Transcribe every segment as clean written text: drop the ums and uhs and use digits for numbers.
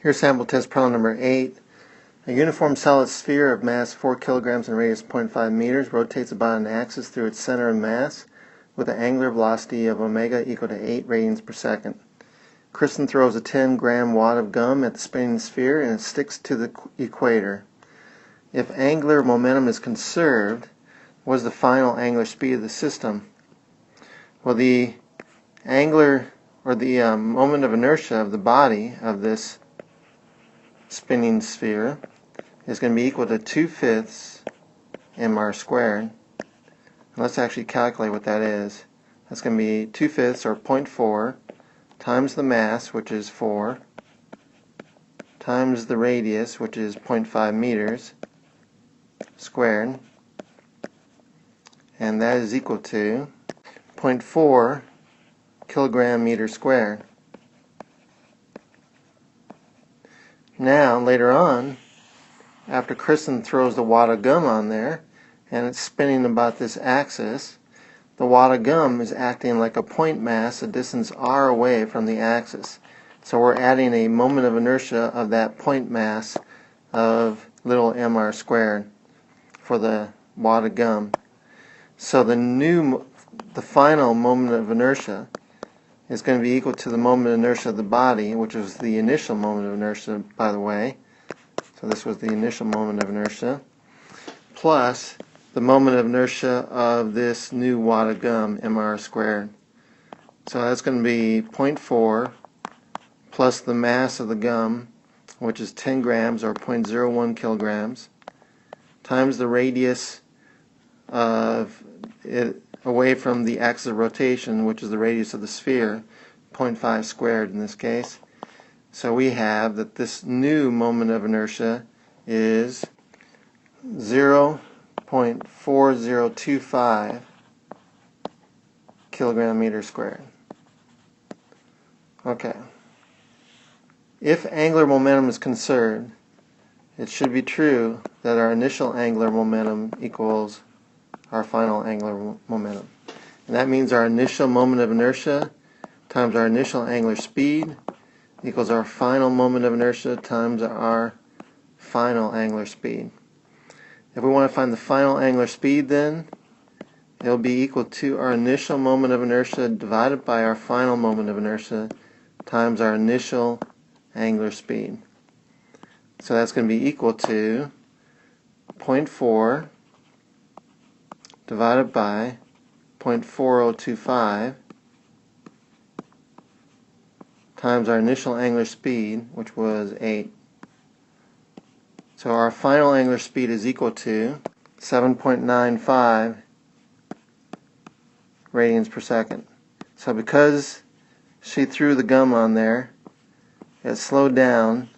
Here's sample test problem number 8. A uniform solid sphere of mass 4 kilograms and radius 0.5 meters rotates about an axis through its center of mass with an angular velocity of omega equal to 8 radians per second. Kristen throws a 10-gram wad of gum at the spinning sphere and it sticks to the equator. If angular momentum is conserved, what is the final angular speed of the system? Well, the angular or the moment of inertia of the body of this spinning sphere is going to be equal to 2/5 mr squared. And let's actually calculate what that is. That's going to be 2/5 or 0.4 times the mass, which is 4, times the radius, which is 0.5 meters squared, and that is equal to 0.4 kilogram meter squared. Now, later on, after Kristen throws the wad of gum on there, and it's spinning about this axis, the wad of gum is acting like a point mass a distance r away from the axis. So we're adding a moment of inertia of that point mass of little mr squared for the wad of gum. So the final moment of inertia is going to be equal to the moment of inertia of the body, which was the initial moment of inertia, by the way. So this was the initial moment of inertia, plus the moment of inertia of this new wad of gum, mr squared. So that's going to be 0.4 plus the mass of the gum, which is 10 grams or 0.01 kilograms, times the radius of it away from the axis of rotation, which is the radius of the sphere, 0.5 squared in this case. So we have that this new moment of inertia is 0.4025 kilogram meter squared. Okay. If angular momentum is conserved, it should be true that our initial angular momentum equals our final angular momentum. And that means our initial moment of inertia times our initial angular speed equals our final moment of inertia times our final angular speed. If we want to find the final angular speed, then it will be equal to our initial moment of inertia divided by our final moment of inertia times our initial angular speed. So that's going to be equal to 0.4 divided by 0.4025 times our initial angular speed, which was 8. So our final angular speed is equal to 7.95 radians per second. So because she threw the gum on there, it slowed down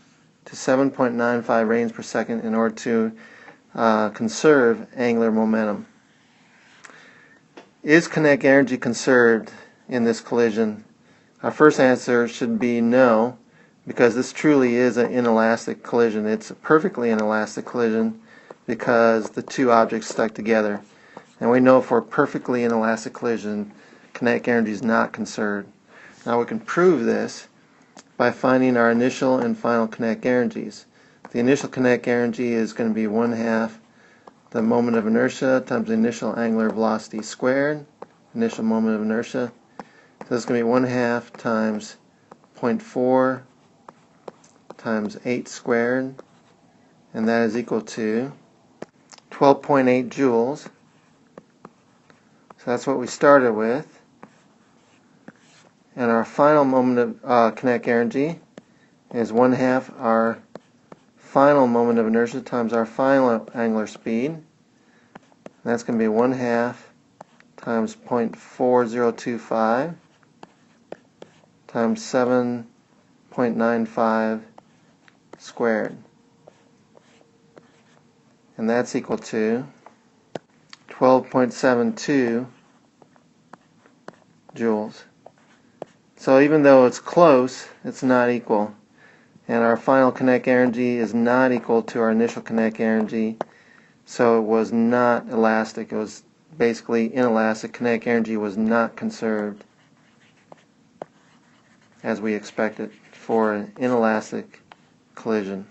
to 7.95 radians per second in order to conserve angular momentum. Is kinetic energy conserved in this collision? Our first answer should be no, because this truly is an inelastic collision. It's a perfectly inelastic collision because the two objects stuck together. And we know for a perfectly inelastic collision, kinetic energy is not conserved. Now we can prove this by finding our initial and final kinetic energies. The initial kinetic energy is going to be 1/2 the moment of inertia times the initial angular velocity squared, initial moment of inertia. So this is going to be 1/2 times 0.4 times 8 squared, and that is equal to 12.8 joules. So that's what we started with. And our final moment of kinetic energy is 1/2 our final moment of inertia times our final angular speed. And that's going to be 1/2 times 0.4025 times 7.95 squared. And that's equal to 12.72 joules. So even though it's close, it's not equal. And our final kinetic energy is not equal to our initial kinetic energy, so it was not elastic. It was basically inelastic. Kinetic energy was not conserved as we expected for an inelastic collision.